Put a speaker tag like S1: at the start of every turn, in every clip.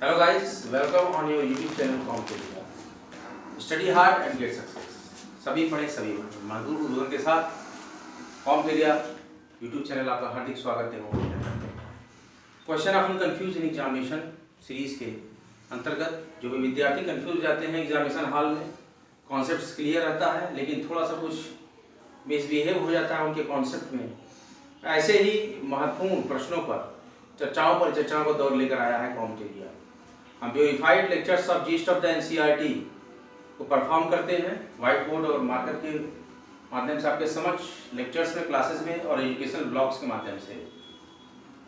S1: Hello guys, welcome on your YouTube channel Competia. Study hard and get success. सभी पढ़े सभी बढ़े। मजदूर उद्योगों के साथ कॉम्पिटिया यूट्यूब चैनल आपका हार्दिक स्वागत है। Question of confuse in examination series के अंतर्गत जो भी विद्यार्थी कंफ्यूज जाते हैं एग्जामिनेशन हॉल में, कॉन्सेप्ट क्लियर रहता है लेकिन थोड़ा सा कुछ मिसबिहेव हो जाता है उनके कॉन्सेप्ट में, ऐसे ही महत्वपूर्ण प्रश्नों पर चर्चाओं का दौर लेकर आया है कॉम्पिटिया। हम purified lectures of yeast of the NCERT को परफॉर्म करते हैं व्हाइट बोर्ड और मार्कर के माध्यम से आपके समक्ष लेक्चर्स में, क्लासेस में और एजुकेशनल ब्लॉग्स के माध्यम से।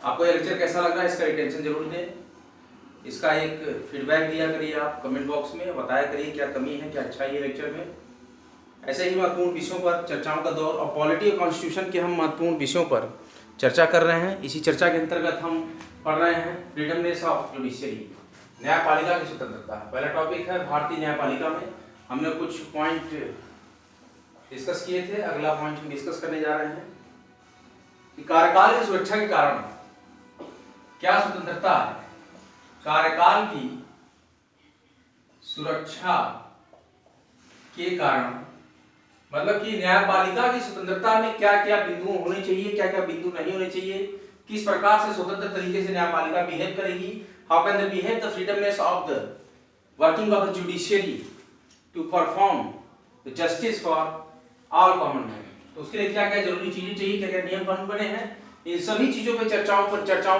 S1: आपको ये लेक्चर कैसा लग रहा है इसका रिटेंशन जरूर दें। इसका एक फीडबैक दिया करिए, आप कमेंट बॉक्स में बताया करिए क्या कमी है क्या अच्छा है ये लेक्चर में। ऐसे ही महत्वपूर्ण विषयों पर चर्चाओं का दौर और पॉलिटी और कॉन्स्टिट्यूशन के हम महत्वपूर्ण विषयों पर चर्चा कर रहे हैं। इसी चर्चा के अंतर्गत हम पढ़ रहे हैं फ्रीडमनेस ऑफ जुडिशियरी, न्यायपालिका की स्वतंत्रता। पहला टॉपिक है भारतीय न्यायपालिका में हमने कुछ पॉइंट डिस्कस किए थे। अगला पॉइंट हम डिस्कस करने जा रहे हैं कि कार्यकाल की सुरक्षा के कारण क्या स्वतंत्रता है। कार्यकाल की सुरक्षा के कारण मतलब कि न्यायपालिका की स्वतंत्रता में क्या क्या बिंदु होने चाहिए, क्या क्या बिंदु नहीं होने चाहिए, किस प्रकार से स्वतंत्र तरीके से न्यायपालिका बिहेव करेगी, how can they behave the freedomness of the working of the judiciary to perform the justice for all common man. तो उसके लिए क्या क्या जरूरी चीजें चाहिए, क्या क्या नियम कानून बने हैं, इन सभी चीजों पे चर्चाओं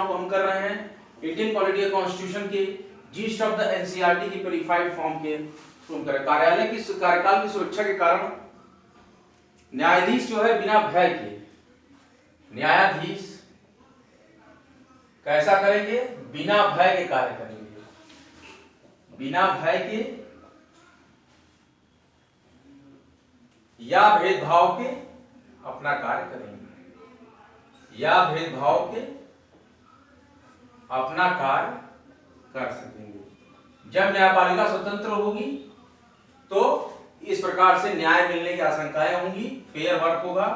S1: को हम कर रहे हैं इंडियन पॉलिटी और कॉन्स्टिट्यूशन के जीस्ट ऑफ द एनसीईआरटी की प्योरीफाइड फॉर्म के थ्रू करें। कार्यकाल की सुरक्षा के कारण न्यायाधीश जो है बिना भय के, न्यायाधीश कैसा करेंगे, बिना भय के कार्य करेंगे, बिना भय के या भेदभाव के अपना कार्य करेंगे, या भेदभाव के अपना कार्य कर सकेंगे। जब न्यायपालिका स्वतंत्र होगी तो इस प्रकार से न्याय मिलने की आशंकाएं होंगी, फेयर वर्क होगा,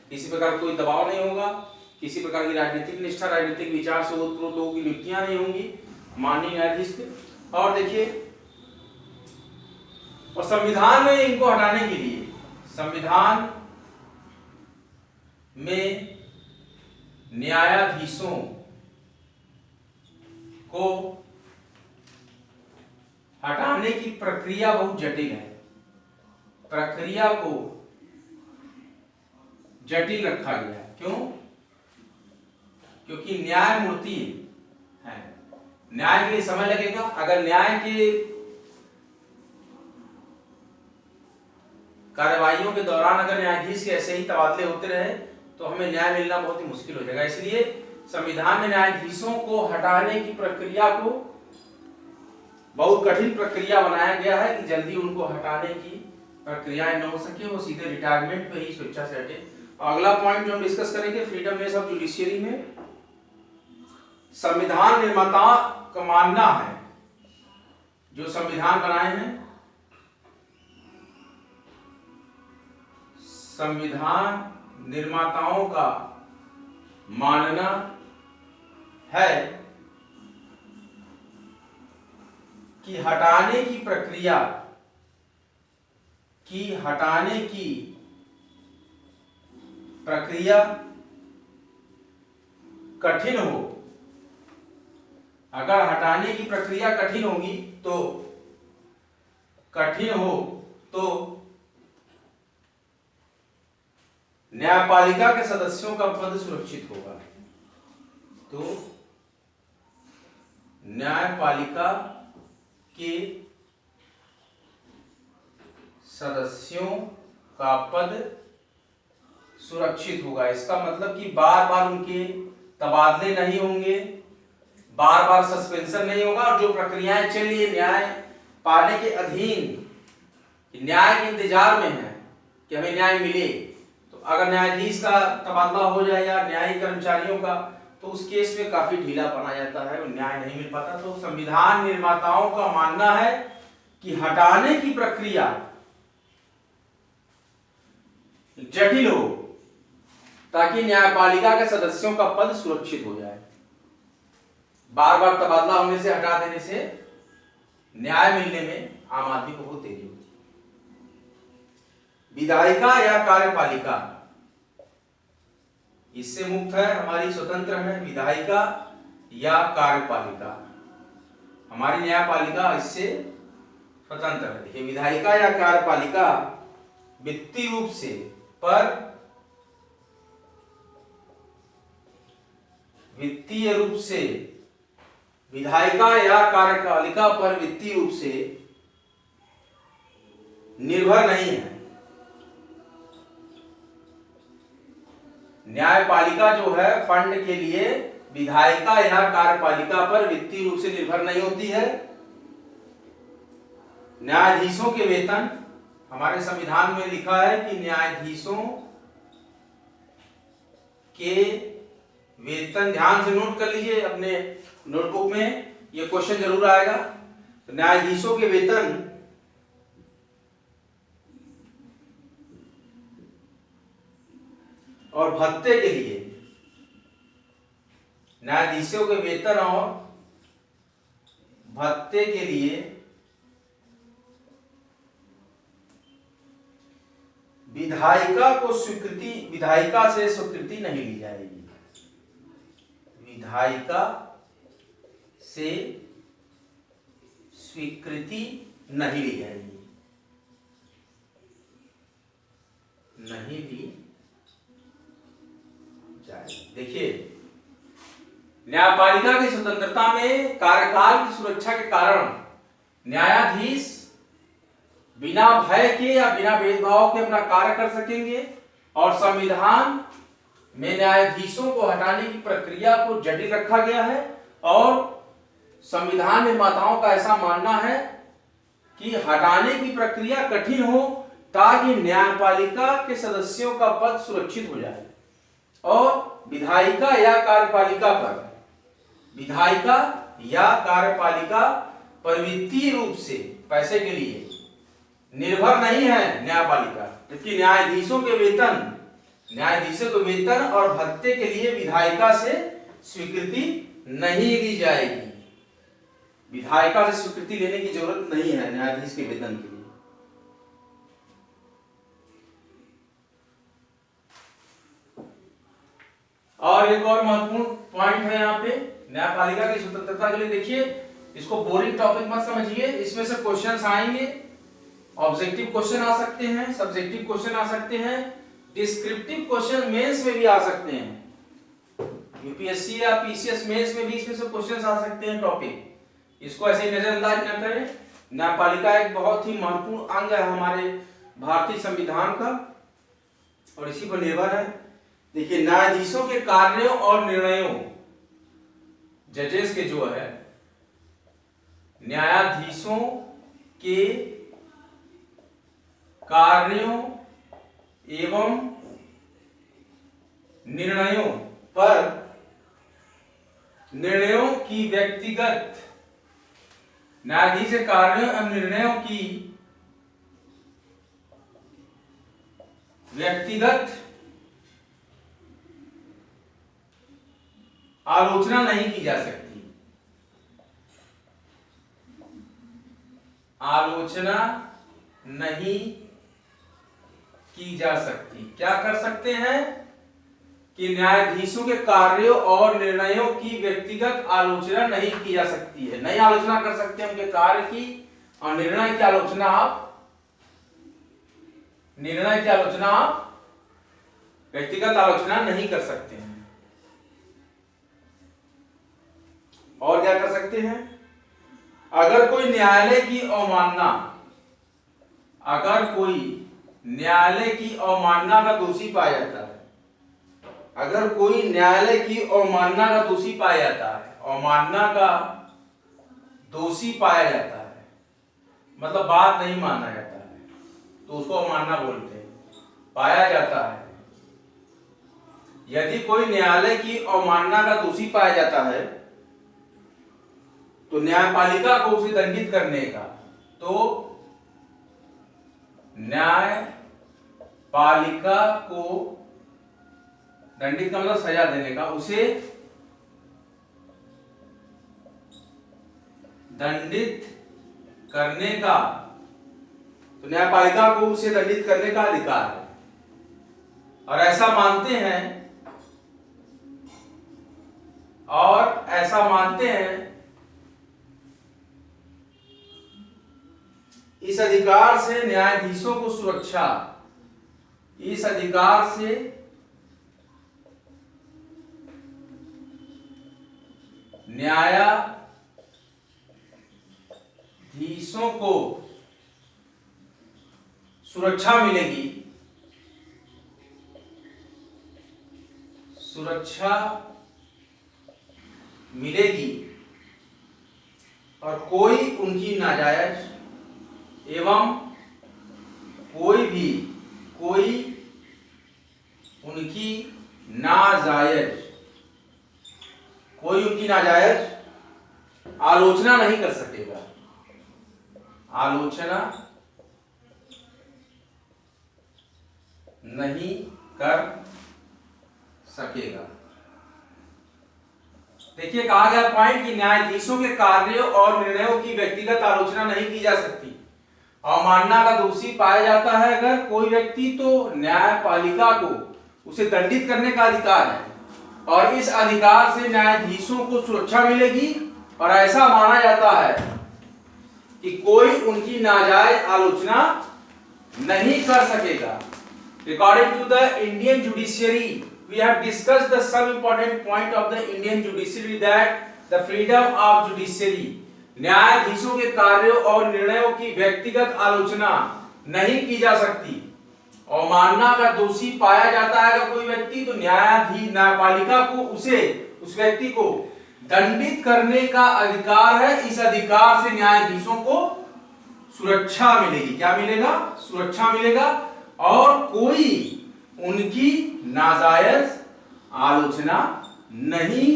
S1: किसी प्रकार कोई दबाव नहीं होगा, किसी प्रकार की राजनीतिक निष्ठा, राजनीतिक विचार से ओतप्रोत लोगों की नियुक्तियां नहीं होंगी माननीय न्यायाधीश के। और देखिए, और संविधान में इनको हटाने के लिए, संविधान में न्यायाधीशों को हटाने की प्रक्रिया बहुत जटिल है। प्रक्रिया को जटिल रखा गया है। क्यों? क्योंकि न्यायमूर्ति है, न्याय के लिए समय लगेगा। अगर न्याय के कार्यवाहियों के दौरान अगर न्यायाधीश के ऐसे ही तबादले होते रहे तो हमें न्याय मिलना बहुत ही मुश्किल हो जाएगा। इसलिए संविधान में न्यायाधीशों को हटाने की प्रक्रिया को बहुत कठिन प्रक्रिया बनाया गया है कि जल्दी उनको हटाने की प्रक्रियाएं न हो सके, वो सीधे रिटायरमेंट पे ही स्वेच्छा से हटे। अगला पॉइंट जो हम डिस्कस करेंगे, फ्रीडमनेस ऑफ जुडिशियरी में संविधान निर्माता का मानना है, जो संविधान बनाए हैं, संविधान निर्माताओं का मानना है कि हटाने की प्रक्रिया कठिन हो। अगर हटाने की प्रक्रिया कठिन हो तो न्यायपालिका के सदस्यों का पद सुरक्षित होगा। तो न्यायपालिका के सदस्यों का पद सुरक्षित होगा। इसका मतलब कि बार बार उनके तबादले नहीं होंगे, बार बार सस्पेंशन नहीं होगा, और जो प्रक्रियाएं चल रही है न्याय पाने के अधीन, न्याय के इंतजार में है कि हमें न्याय मिले, तो अगर न्यायाधीश का तबादला हो जाए या न्यायिक कर्मचारियों का, तो उस केस में काफी ढीला पना जाता है और न्याय नहीं मिल पाता। तो संविधान निर्माताओं का मानना है कि हटाने की प्रक्रिया जटिल हो ताकि न्यायपालिका के सदस्यों का पद सुरक्षित हो जाए। बार बार तबादला होने से, हटा देने से न्याय मिलने में आम आदमी को बहुत देरी होती है। विधायिका या कार्यपालिका इससे मुक्त है, हमारी स्वतंत्र है। विधायिका या कार्यपालिका, हमारी न्यायपालिका इससे स्वतंत्र है। देखिए, विधायिका या कार्यपालिका वित्तीय रूप से विधायिका या कार्यपालिका पर वित्तीय रूप से निर्भर नहीं है। न्यायपालिका जो है फंड के लिए विधायिका या कार्यपालिका पर वित्तीय रूप से निर्भर नहीं होती है। न्यायाधीशों के वेतन, हमारे संविधान में लिखा है कि न्यायाधीशों के वेतन, ध्यान से नोट कर लीजिए अपने नोटबुक में, ये क्वेश्चन जरूर आएगा। तो न्यायाधीशों के वेतन और भत्ते के लिए, न्यायाधीशों के वेतन और भत्ते के लिए विधायिका से स्वीकृति नहीं ली जाएगी। विधायिका से स्वीकृति नहीं ली जाएगी, नहीं ली जाएगी। देखिए, न्यायपालिका की स्वतंत्रता में कार्यकाल की सुरक्षा के कारण न्यायाधीश बिना भय के या बिना भेदभाव के अपना कार्य कर सकेंगे, और संविधान में न्यायाधीशों को हटाने की प्रक्रिया को जटिल रखा गया है। और संविधान निर्माताओं का ऐसा मानना है कि हटाने की प्रक्रिया कठिन हो ताकि न्यायपालिका के सदस्यों का पद सुरक्षित हो जाए। और विधायिका या कार्यपालिका पर वित्तीय रूप से पैसे के लिए निर्भर नहीं है न्यायपालिका, जबकि न्यायाधीशों के वेतन और भत्ते के लिए विधायिका से स्वीकृति नहीं ली जाएगी। विधायिका से स्वीकृति लेने की जरूरत नहीं है न्यायाधीश के वेतन के लिए। और एक और महत्वपूर्ण पॉइंट है यहाँ पे न्यायपालिका की स्वतंत्रता के लिए। देखिए, इसको बोरिंग टॉपिक मत समझिए, इसमें से क्वेश्चंस आएंगे। ऑब्जेक्टिव क्वेश्चन आ सकते हैं, सब्जेक्टिव क्वेश्चन आ सकते हैं, डिस्क्रिप्टिव क्वेश्चन मेंस में भी आ सकते हैं। यूपीएससी या पीसीएस मेंस में भी इसमें से क्वेश्चंस आ सकते हैं टॉपिक। इसको ऐसे ही नजरअंदाज न करें। न्यायपालिका एक बहुत ही महत्वपूर्ण अंग है हमारे भारतीय संविधान का और इसी पर निर्भर है। देखिए, न्यायाधीशों के कार्यों और निर्णयों, जजेस के जो है, न्यायाधीशों के कार्यों एवं निर्णयों की व्यक्तिगत, न्यायाधीश के कार्यों एवं निर्णयों की व्यक्तिगत आलोचना नहीं की जा सकती। आलोचना नहीं की जा सकती। क्या कर सकते हैं कि न्यायाधीशों के कार्यों और निर्णयों की व्यक्तिगत आलोचना नहीं की जा सकती है। नहीं आलोचना कर सकते हैं उनके कार्य की, और निर्णय की आलोचना आप व्यक्तिगत आलोचना नहीं कर सकते हैं। और क्या कर सकते हैं? अगर कोई न्यायालय की अवमानना का दोषी पाया जाता है, अगर कोई न्यायालय की अवमानना का दोषी पाया जाता है, अवमानना का दोषी पाया जाता है मतलब बात नहीं माना जाता है, तो उसको अवमानना बोलते हैं, पाया जाता है। यदि कोई न्यायालय की अवमानना का दोषी पाया जाता है तो न्यायपालिका को उसे दंडित करने का, तो न्यायपालिका को दंडित का मतलब सजा देने का, उसे दंडित करने का, तो न्यायपालिका को उसे दंडित करने का अधिकार है और ऐसा मानते हैं इस अधिकार से न्यायाधीशों को सुरक्षा, इस अधिकार से न्यायाधीशों को सुरक्षा मिलेगी, और कोई उनकी नाजायज एवं कोई उनकी नाजायज आलोचना नहीं कर सकेगा, देखिए कहा गया पॉइंट कि न्यायाधीशों के कार्यों और निर्णयों की व्यक्तिगत आलोचना नहीं की जा सकती। अवमानना का दोषी पाया जाता है अगर कोई व्यक्ति, तो न्यायपालिका को उसे दंडित करने का अधिकार है और इस अधिकार से न्यायाधीशों को सुरक्षा मिलेगी और ऐसा माना जाता है कि कोई उनकी नाजायज आलोचना नहीं कर सकेगा। According to the Indian judiciary, we have discussed the some important point of the Indian judiciary, that the freedom of judiciary, न्यायाधीशों के कार्यों और निर्णयों की व्यक्तिगत आलोचना नहीं की जा सकती। अवमानना का दोषी पाया जाता है अगर कोई व्यक्ति, तो न्यायपालिका को उस व्यक्ति को दंडित करने का अधिकार है। इस अधिकार से न्यायाधीशों को सुरक्षा मिलेगी। क्या मिलेगा? सुरक्षा मिलेगा और कोई उनकी नाजायज आलोचना नहीं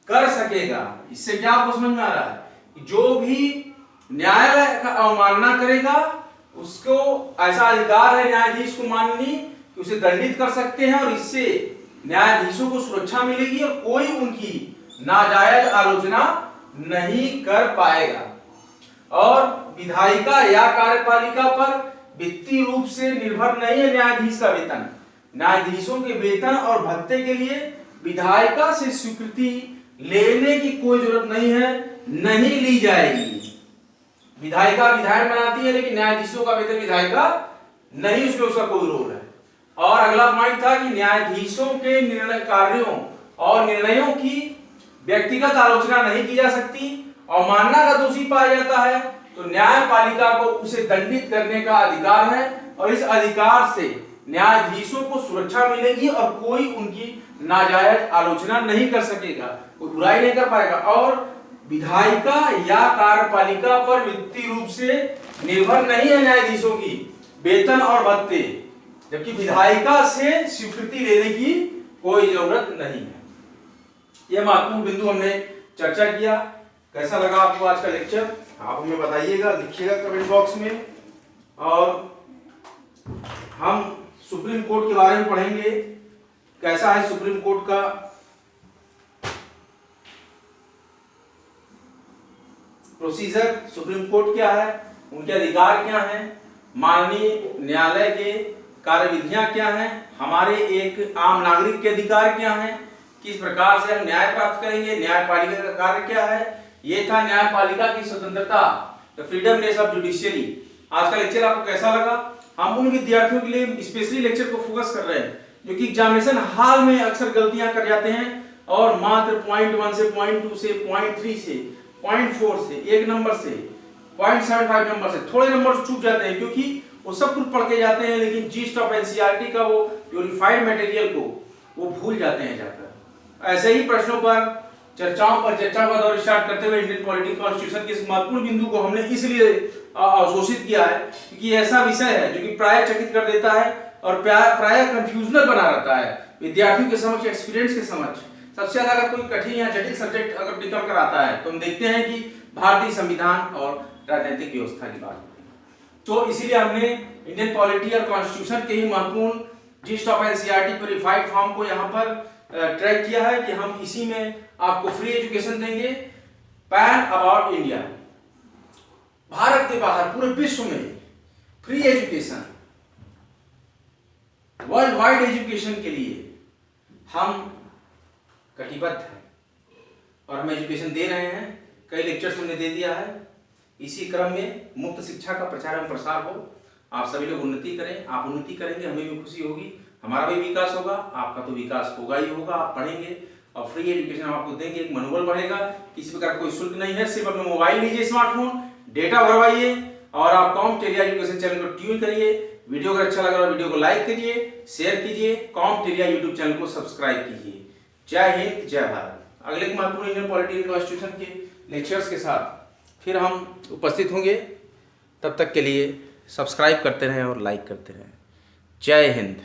S1: कर सकेगा। इससे क्या आपको समझ में आ रहा है? जो भी न्यायालय का अवमानना करेगा उसको ऐसा अधिकार है न्यायाधीश को माननी कि उसे दंडित कर सकते हैं और इससे न्यायाधीशों को सुरक्षा मिलेगी और कोई उनकी नाजायज आलोचना नहीं कर पाएगा। और विधायिका या कार्यपालिका पर वित्तीय रूप से निर्भर नहीं है न्यायाधीश का वेतन। न्यायाधीशों के वेतन और भत्ते के लिए विधायिका से स्वीकृति लेने की कोई जरूरत नहीं है, नहीं ली जाएगी। विधायिका विधायक बनाती है लेकिन न्यायाधीशों का वेतन विधायिका नहीं, उसमें उसका कोई रोल है। और अगला पॉइंट था कि न्यायाधीशों के निर्णय कार्यों और निर्णयों की व्यक्तिगत आलोचना नहीं की जा सकती। अवमानना का दोषी पाया जाता है तो न्यायपालिका को उसे दंडित करने का अधिकार है और इस अधिकार से न्यायाधीशों को सुरक्षा मिलेगी और कोई उनकी नाजायज आलोचना नहीं कर सकेगा, कोई बुराई नहीं कर पाएगा। और विधायिका या कार्यपालिका पर वित्तीय रूप से निर्भर नहीं है न्यायाधीशों की वेतन और भत्ते, जबकि विधायिका से स्वीकृति लेने की कोई जरूरत नहीं है। यह महत्वपूर्ण बिंदु हमने चर्चा किया। कैसा लगा आपको आज का लेक्चर? आप हमें बताइएगा, लिखिएगा कमेंट बॉक्स में। और हम सुप्रीम कोर्ट के बारे में पढ़ेंगे, कैसा है सुप्रीम कोर्ट का प्रोसीजर, सुप्रीम कोर्ट क्या है, उनके अधिकार क्या हैं, माननीय न्यायालय के कार्यविधियां क्या हैं, हमारे एक आम नागरिक के अधिकार क्या हैं, किस प्रकार से हम न्याय प्राप्त करेंगे, न्यायपालिका का कार्य क्या है। ये था न्यायपालिका की स्वतंत्रता, द फ्रीडमनेस ऑफ जुडिशियरी। आज का लेक्चर आपको कैसा लगा? हम उन विद्यार्थियों के लिए स्पेशली लेक्चर को फोकस कर रहे हैं जो कि एग्जामिनेशन हॉल में अक्सर गलतियां कर जाते हैं और मात्र पॉइंट 1 से पॉइंट 2 से पॉइंट 3 से पॉइंट 4 से 1 नंबर से 0.75 नंबर से थोड़े नंबर चूक जाते हैं, क्योंकि वो सब कुछ पढ़ के जाते हैं लेकिन जीस्ट ऑफ एनसीईआरटी का वो प्यूरिफाइड मटेरियल को वो भूल जाते हैं जाकर। ऐसे ही प्रश्नों पर चर्चा का दौर स्टार्ट करते हुए इंडियन पॉलिटी कॉन्स्टिट्यूशन के इस महत्वपूर्ण बिंदु को हमने इसलिए अवशोषित किया है क्योंकि ऐसा विषय है जो कि प्राय चकित कर देता है और प्राय कंफ्यूजनल बना रहता है विद्यार्थियों के समक्ष, एक्सपीरियंस के समक्ष। सबसे ज्यादा अगर कोई कठिन या जटिल सब्जेक्ट अगर निकल कर आता है तो हम देखते हैं कि भारतीय संविधान और राजनीतिक व्यवस्था की बात होती है। तो इसीलिए हमने इंडियन पॉलिटी और कॉन्स्टिट्यूशन के ही महत्वपूर्ण yeast of NCERT purified form को यहाँ पर ट्रैक किया है कि हम इसी में आपको फ्री एजुकेशन देंगे। पैन अबाउट इंडिया, भारत के बाहर पूरे विश्व में free education, world wide education के लिए हम कटिबद्ध हैं और हम एजुकेशन दे रहे हैं। कई लेक्चर्स हमने दे दिया है। इसी क्रम में मुफ्त शिक्षा का प्रचार एवं प्रसार हो, आप सभी लोग उन्नति करें। आप उन्नति करेंगे, हमें भी खुशी होगी, हमारा भी विकास होगा, आपका तो विकास होगा ही होगा। आप पढ़ेंगे और फ्री एजुकेशन हम आपको देंगे, एक मनोबल बढ़ेगा। किसी प्रकार कोई शुल्क नहीं है, सिर्फ अपना मोबाइल लीजिए, स्मार्टफोन, डेटा भरवाइए और आप कॉम्पटेरिया एजुकेशन चैनल को ट्यून करिए। वीडियो अगर अच्छा लगा वीडियो को लाइक कीजिए, शेयर कीजिए, कॉम्पटेरिया यूट्यूब चैनल को सब्सक्राइब कीजिए। जय हिंद, जय भारत। अगले महत्वपूर्ण इंडियन पॉलिटी एंड कॉन्स्टिट्यूशन के लेक्चर्स के साथ फिर हम उपस्थित होंगे। तब तक के लिए सब्सक्राइब करते रहें और लाइक करते रहें। जय हिंद।